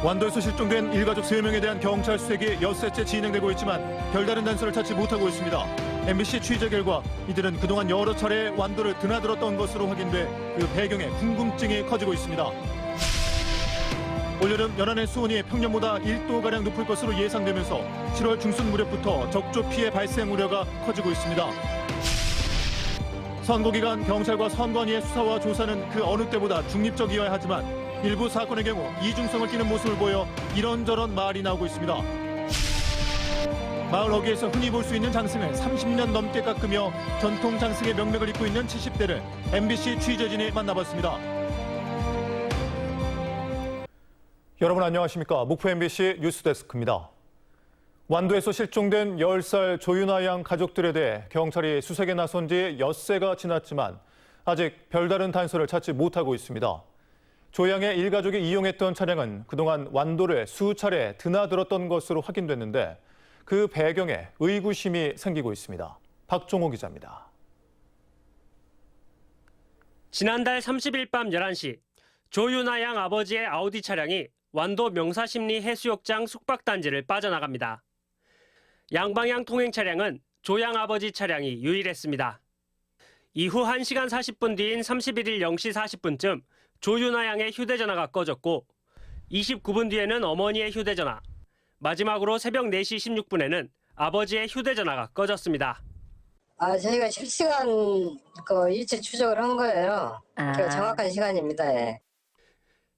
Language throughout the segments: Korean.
완도에서 실종된 일가족 3명에 대한 경찰 수색이 엿새째 진행되고 있지만 별다른 단서를 찾지 못하고 있습니다. MBC 취재 결과 이들은 그동안 여러 차례 완도를 드나들었던 것으로 확인돼 그 배경에 궁금증이 커지고 있습니다. 올여름 연안의 수온이 평년보다 1도가량 높을 것으로 예상되면서 7월 중순 무렵부터 적조 피해 발생 우려가 커지고 있습니다. 선거 기간 경찰과 선관위의 수사와 조사는 그 어느 때보다 중립적이어야 하지만 일부 사건의 경우 이중성을 띠는 모습을 보여 이런저런 말이 나오고 있습니다. 마을 어귀에서 흔히 볼 수 있는 장승을 30년 넘게 깎으며 전통 장승의 명맥을 잇고 있는 70대를 MBC 취재진이 만나봤습니다. 여러분 안녕하십니까? 목포 MBC 뉴스데스크입니다. 완도에서 실종된 10살 조윤아 양 가족들에 대해 경찰이 수색에 나선 지 엿새가 지났지만 아직 별다른 단서를 찾지 못하고 있습니다. 조 양의 일가족이 이용했던 차량은 그동안 완도를 수차례 드나들었던 것으로 확인됐는데 그 배경에 의구심이 생기고 있습니다. 박종호 기자입니다. 지난달 30일 밤 11시 조윤아 양 아버지의 아우디 차량이 완도 명사심리 해수욕장 숙박단지를 빠져나갑니다. 양방향 통행 차량은 조 양 아버지 차량이 유일했습니다. 이후 1시간 40분 뒤인 31일 0시 40분쯤 조윤아 양의 휴대전화가 꺼졌고 29분 뒤에는 어머니의 휴대전화, 마지막으로 새벽 4시 16분에는 아버지의 휴대전화가 꺼졌습니다. 저희가 실시간 일체 추적을 한 거예요. 정확한 시간입니다. 예.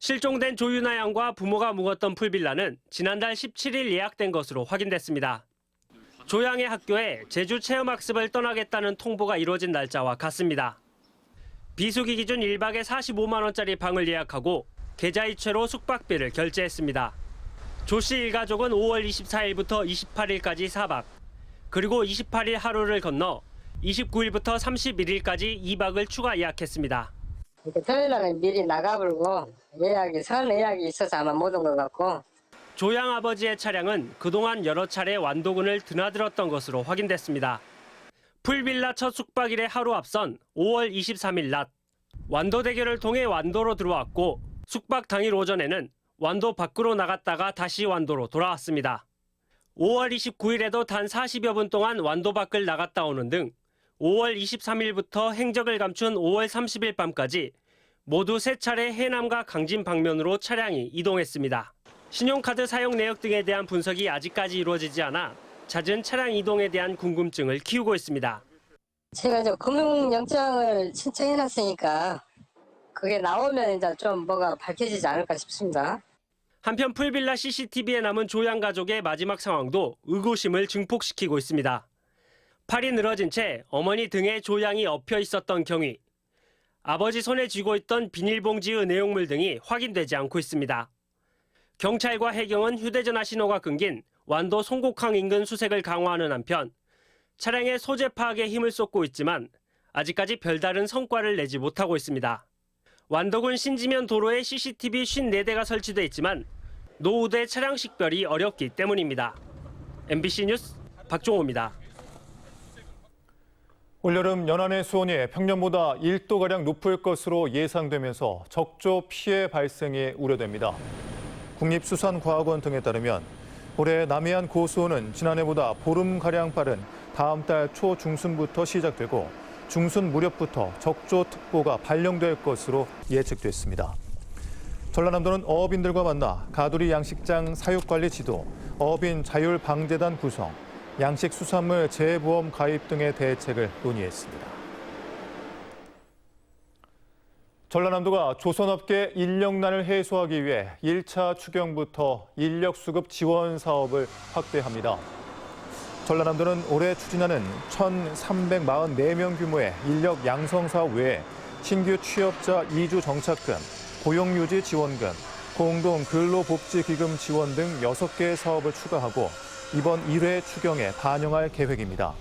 실종된 조윤아 양과 부모가 묵었던 풀빌라는 지난달 17일 예약된 것으로 확인됐습니다. 조 양의 학교에 제주 체험학습을 떠나겠다는 통보가 이루어진 날짜와 같습니다. 비수기 기준 1박에 45만 원짜리 방을 예약하고 계좌이체로 숙박비를 결제했습니다. 조 씨 일가족은 5월 24일부터 28일까지 4박, 그리고 28일 하루를 건너 29일부터 31일까지 2박을 추가 예약했습니다. 토요일 날은 미리 나가버리고 선 예약이 있어서 아마 못 온 것 같고. 조 양 아버지의 차량은 그동안 여러 차례 완도군을 드나들었던 것으로 확인됐습니다. 풀빌라 첫 숙박일의 하루 앞선 5월 23일 낮, 완도대교를 통해 완도로 들어왔고 숙박 당일 오전에는 완도 밖으로 나갔다가 다시 완도로 돌아왔습니다. 5월 29일에도 단 40여 분 동안 완도 밖을 나갔다 오는 등 5월 23일부터 행적을 감춘 5월 30일 밤까지 모두 3차례 해남과 강진 방면으로 차량이 이동했습니다. 신용카드 사용 내역 등에 대한 분석이 아직까지 이루어지지 않아 잦은 차량 이동에 대한 궁금증을 키우고 있습니다. 제가 이제 금융영장을 신청해놨으니까 그게 나오면 이제 좀 뭐가 밝혀지지 않을까 싶습니다. 한편 풀빌라 CCTV에 남은 조 양 가족의 마지막 상황도 의구심을 증폭시키고 있습니다. 팔이 늘어진 채 어머니 등에 조 양이 엎여 있었던 경위, 아버지 손에 쥐고 있던 비닐봉지의 내용물 등이 확인되지 않고 있습니다. 경찰과 해경은 휴대전화 신호가 끊긴 완도 송곡항 인근 수색을 강화하는 한편 차량의 소재 파악에 힘을 쏟고 있지만 아직까지 별다른 성과를 내지 못하고 있습니다. 완도군 신지면 도로에 CCTV 54대가 설치돼 있지만 노후대 차량 식별이 어렵기 때문입니다. MBC 뉴스 박종호입니다. 올여름 연안의 수온이 평년보다 1도가량 높을 것으로 예상되면서 적조 피해 발생이 우려됩니다. 국립수산과학원 등에 따르면 올해 남해안 고수온은 지난해보다 보름가량 빠른 다음 달 초중순부터 시작되고 중순 무렵부터 적조특보가 발령될 것으로 예측됐습니다. 전라남도는 어업인들과 만나 가두리 양식장 사육관리 지도, 어업인 자율방재단 구성, 양식수산물 재보험 가입 등의 대책을 논의했습니다. 전라남도가 조선업계 인력난을 해소하기 위해 1차 추경부터 인력 수급 지원 사업을 확대합니다. 전라남도는 올해 추진하는 1,344명 규모의 인력 양성 사업 외에 신규 취업자 이주 정착금, 고용유지 지원금, 공동 근로복지기금 지원 등 6개의 사업을 추가하고 이번 1회 추경에 반영할 계획입니다.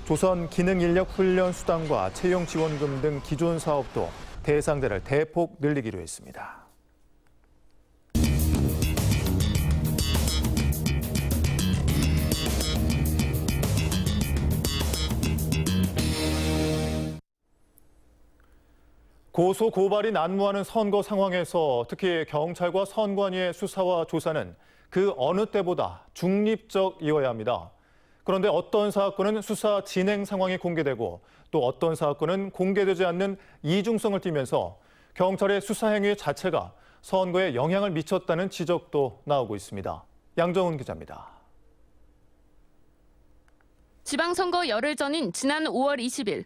조선 기능인력훈련수당과 채용지원금 등 기존 사업도 대상자를 대폭 늘리기로 했습니다. 고소 고발이 난무하는 선거 상황에서 특히 경찰과 선관위의 수사와 조사는 그 어느 때보다 중립적이어야 합니다. 그런데 어떤 사건은 수사 진행 상황이 공개되고 또 어떤 사건은 공개되지 않는 이중성을 띠면서 경찰의 수사 행위 자체가 선거에 영향을 미쳤다는 지적도 나오고 있습니다. 양정훈 기자입니다. 지방선거 열흘 전인 지난 5월 20일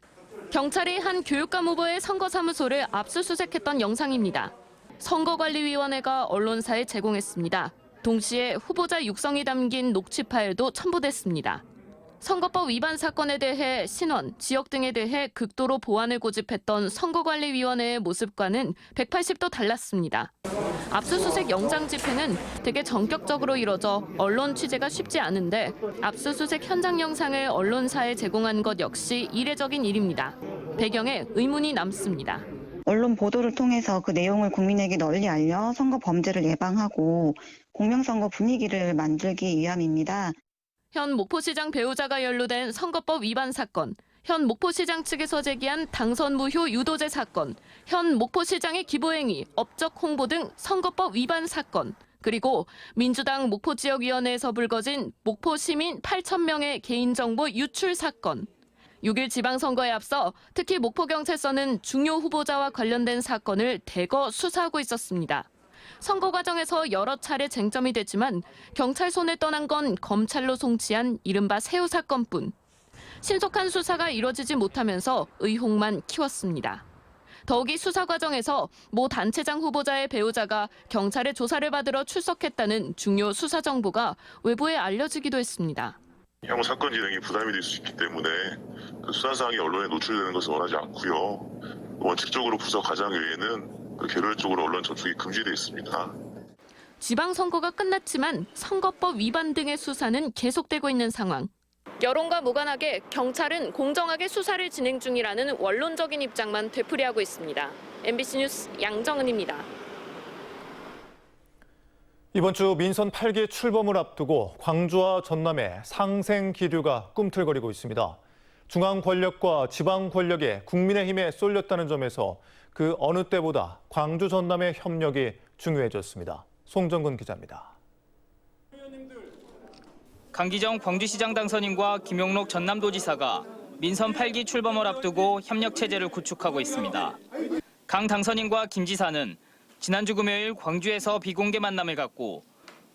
경찰이 한 교육감 후보의 선거사무소를 압수수색했던 영상입니다. 선거관리위원회가 언론사에 제공했습니다. 동시에 후보자 육성이 담긴 녹취 파일도 첨부됐습니다. 선거법 위반 사건에 대해 신원, 지역 등에 대해 극도로 보완을 고집했던 선거관리위원회의 모습과는 180도 달랐습니다. 압수수색 영장 집행은 되게 전격적으로 이뤄져 언론 취재가 쉽지 않은데 압수수색 현장 영상을 언론사에 제공한 것 역시 이례적인 일입니다. 배경에 의문이 남습니다. 언론 보도를 통해서 그 내용을 국민에게 널리 알려 선거 범죄를 예방하고 공명선거 분위기를 만들기 위함입니다. 현 목포시장 배우자가 연루된 선거법 위반 사건, 현 목포시장 측에서 제기한 당선 무효 유도제 사건, 현 목포시장의 기부행위, 업적 홍보 등 선거법 위반 사건, 그리고 민주당 목포지역위원회에서 불거진 목포 시민 8,000명의 개인정보 유출 사건. 6일 지방선거에 앞서 특히 목포경찰서는 중요 후보자와 관련된 사건을 대거 수사하고 있었습니다. 선거 과정에서 여러 차례 쟁점이 됐지만 경찰 손에 떠난 건 검찰로 송치한 이른바 새우 사건뿐. 신속한 수사가 이뤄지지 못하면서 의혹만 키웠습니다. 더욱이 수사 과정에서 모 단체장 후보자의 배우자가 경찰의 조사를 받으러 출석했다는 중요 수사 정보가 외부에 알려지기도 했습니다. 향후 사건 진행이 부담이 될 수 있기 때문에 그 수사 사항이 언론에 노출되는 것을 원하지 않고요. 원칙적으로 부서 과정 외에는 개별적으로 언론 접촉이 금지되어 있습니다. 지방선거가 끝났지만 선거법 위반 등의 수사는 계속되고 있는 상황. 여론과 무관하게 경찰은 공정하게 수사를 진행 중이라는 원론적인 입장만 되풀이하고 있습니다. MBC 뉴스 양정은입니다. 이번 주 민선 8기 출범을 앞두고 광주와 전남에 상생 기류가 꿈틀거리고 있습니다. 중앙 권력과 지방 권력이 국민의힘에 쏠렸다는 점에서 그 어느 때보다 광주 전남의 협력이 중요해졌습니다. 송정근 기자입니다. 강기정 광주시장 당선인과 김용록 전남도지사가 민선 8기 출범을 앞두고 협력 체제를 구축하고 있습니다. 강 당선인과 김 지사는 지난주 금요일 광주에서 비공개 만남을 갖고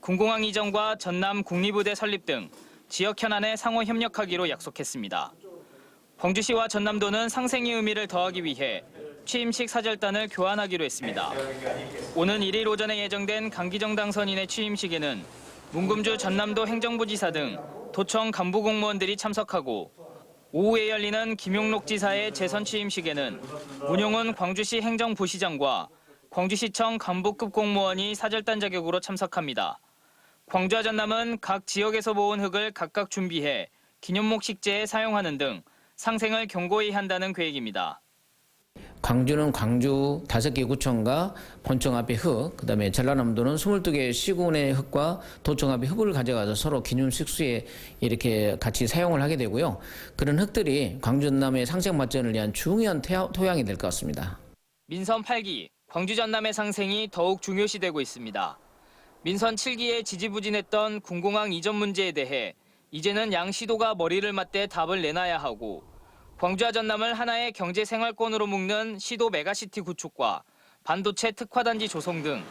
군공항 이전과 전남 국립의대 설립 등 지역 현안에 상호 협력하기로 약속했습니다. 광주시와 전남도는 상생의 의미를 더하기 위해 취임식 사절단을 교환하기로 했습니다. 오는 1일 오전에 예정된 강기정 당선인의 취임식에는 문금주 전남도 행정부지사 등 도청 간부 공무원들이 참석하고 오후에 열리는 김용록 지사의 재선 취임식에는 문용훈 광주시 행정부시장과 광주시청 간부급 공무원이 사절단 자격으로 참석합니다. 광주와 전남은 각 지역에서 모은 흙을 각각 준비해 기념목 식재에 사용하는 등 상생을 견고히 한다는 계획입니다. 광주는 광주 5개 구청과 본청 앞에 흙, 그다음에 전라남도는 22개 시군의 흙과 도청 앞에 흙을 가져가서 서로 기념 식수에 이렇게 같이 사용을 하게 되고요. 그런 흙들이 광주 전남의 상생 발전을 위한 중요한 토양이 될 것 같습니다. 민선 8기, 광주 전남의 상생이 더욱 중요시되고 있습니다. 민선 7기에 지지부진했던 군공항 이전 문제에 대해 이제는 양 시도가 머리를 맞대 답을 내놔야 하고 광주와 전남을 하나의 경제 생활권으로 묶는 시도 메가시티 구축과 반도체 특화단지 조성 등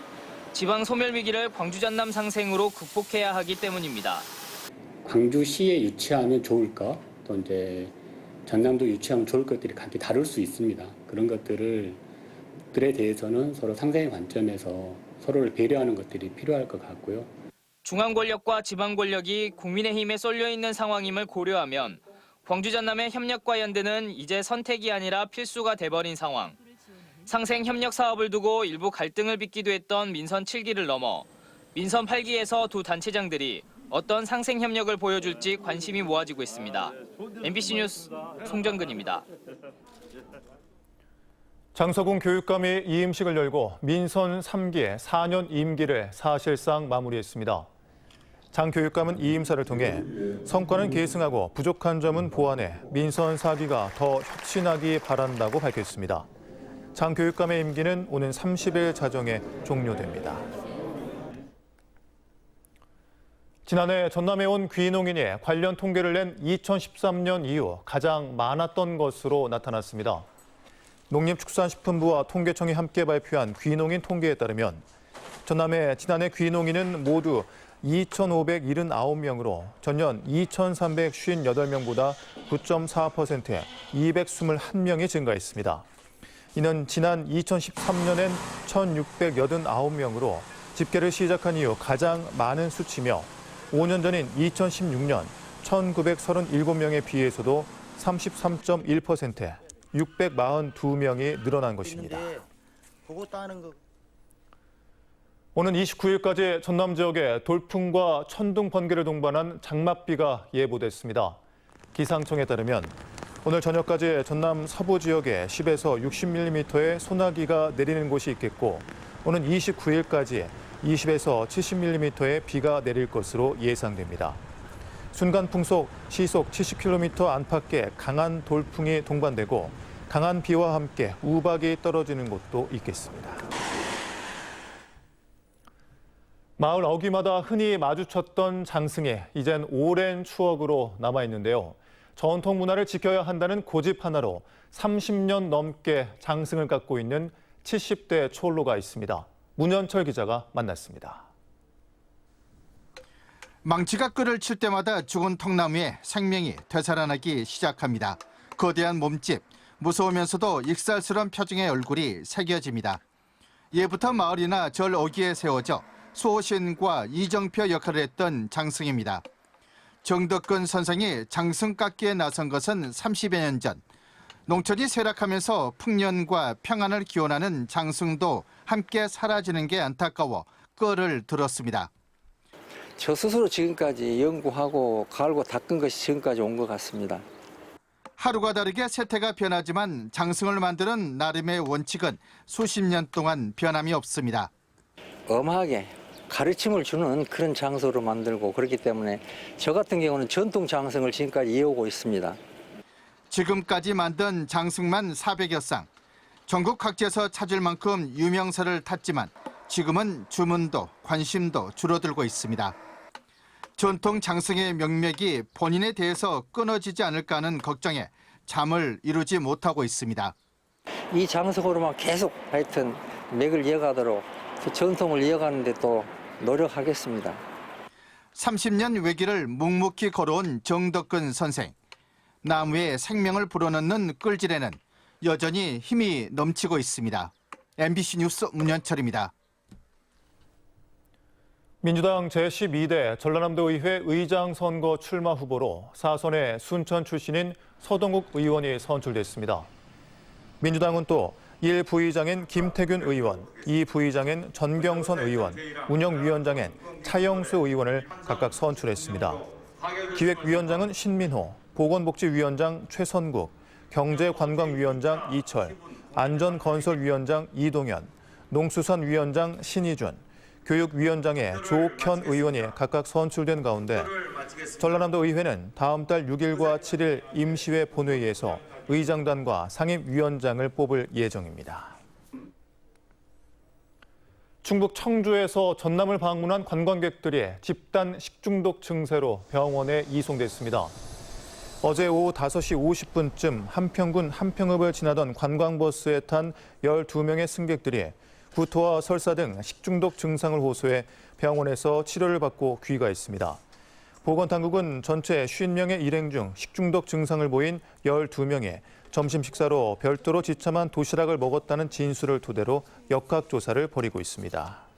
지방 소멸 위기를 광주 전남 상생으로 극복해야 하기 때문입니다. 광주시에 유치하면 좋을 것, 또 이제 전남도 유치하면 좋을 것들이 각기 다를 수 있습니다. 그런 것들에 대해서는 서로 상생의 관점에서 서로를 배려하는 것들이 필요할 것 같고요. 중앙 권력과 지방 권력이 국민의힘에 쏠려 있는 상황임을 고려하면 광주 전남의 협력과 연대는 이제 선택이 아니라 필수가 돼버린 상황. 상생 협력 사업을 두고 일부 갈등을 빚기도 했던 민선 7기를 넘어 민선 8기에서 두 단체장들이 어떤 상생 협력을 보여줄지 관심이 모아지고 있습니다. MBC 뉴스 송정근입니다. 장서군 교육감이 이임식을 열고 민선 3기의 4년 임기를 사실상 마무리했습니다. 장 교육감은 이 임사를 통해 성과는 계승하고 부족한 점은 보완해 민선 4기가 더 혁신하기 바란다고 밝혔습니다. 장 교육감의 임기는 오는 30일 자정에 종료됩니다. 지난해 전남에 온 귀농인이 관련 통계를 낸 2013년 이후 가장 많았던 것으로 나타났습니다. 농림축산식품부와 통계청이 함께 발표한 귀농인 통계에 따르면 전남의 지난해 귀농인은 모두 2,579명으로 전년 2,358명보다 9.4%의 221명이 증가했습니다. 이는 지난 2013년엔 1,689명으로 집계를 시작한 이후 가장 많은 수치며 5년 전인 2016년 1,937명에 비해서도 33.1%, 642명이 늘어난 것입니다. 오는 29일까지 전남 지역에 돌풍과 천둥, 번개를 동반한 장맛비가 예보됐습니다. 기상청에 따르면 오늘 저녁까지 전남 서부 지역에 10에서 60mm의 소나기가 내리는 곳이 있겠고 오는 29일까지 20에서 70mm의 비가 내릴 것으로 예상됩니다. 순간 풍속 시속 70km 안팎의 강한 돌풍이 동반되고 강한 비와 함께 우박이 떨어지는 곳도 있겠습니다. 마을 어귀마다 흔히 마주쳤던 장승이 이젠 오랜 추억으로 남아있는데요. 전통 문화를 지켜야 한다는 고집 하나로 30년 넘게 장승을 갖고 있는 70대 촐로가 있습니다. 문현철 기자가 만났습니다. 망치가 끈을 칠 때마다 죽은 통나무에 생명이 되살아나기 시작합니다. 거대한 몸집, 무서우면서도 익살스러운 표정의 얼굴이 새겨집니다. 예부터 마을이나 절 어귀에 세워져 수호신과 이정표 역할을 했던 장승입니다. 정덕근 선생이 장승 깎기에 나선 것은 30여 년 전. 농촌이 쇠락하면서 풍년과 평안을 기원하는 장승도 함께 사라지는 게 안타까워 끈을 들었습니다. 저 스스로 지금까지 연구하고 갈고 닦은 것이 지금까지 온 것 같습니다. 하루가 다르게 세태가 변하지만 장승을 만드는 나름의 원칙은 수십 년 동안 변함이 없습니다. 엄하게 가르침을 주는 그런 장소로 만들고 그렇기 때문에 저 같은 경우는 전통 장승을 지금까지 이어오고 있습니다. 지금까지 만든 장승만 400여 쌍. 전국 각지에서 찾을 만큼 유명세를 탔지만 지금은 주문도 관심도 줄어들고 있습니다. 전통 장승의 명맥이 본인에 대해서 끊어지지 않을까 하는 걱정에 잠을 이루지 못하고 있습니다. 이 장승으로만 계속 하여튼 맥을 이어가도록 그 전통을 이어가는 데 또 노력하겠습니다. 30년 외길을 묵묵히 걸어온 정덕근 선생. 나무에 생명을 불어넣는 끌질에는 여전히 힘이 넘치고 있습니다. MBC 뉴스 문현철입니다. 민주당 제12대 전라남도 의회 의장 선거 출마 후보로 사선의 순천 출신인 서동욱 의원이 선출됐습니다. 민주당은 또 1 부의장인 김태균 의원, 2 부의장인 전경선 의원, 운영위원장인 차영수 의원을 각각 선출했습니다. 기획위원장은 신민호, 보건복지위원장 최선국, 경제관광위원장 이철, 안전건설위원장 이동현, 농수산위원장 신희준, 교육위원장의 조옥현 의원이 각각 선출된 가운데 전라남도 의회는 다음 달 6일과 7일 임시회 본회의에서 의장단과 상임위원장을 뽑을 예정입니다. 충북 청주에서 전남을 방문한 관광객들이 집단 식중독 증세로 병원에 이송됐습니다. 어제 오후 5시 50분쯤 한평군 한평읍을 지나던 관광버스에 탄 12명의 승객들이 구토와 설사 등 식중독 증상을 호소해 병원에서 치료를 받고 귀가했습니다. 보건당국은 전체 50명의 일행 중 식중독 증상을 보인 12명이 점심 식사로 별도로 지참한 도시락을 먹었다는 진술을 토대로 역학조사를 벌이고 있습니다.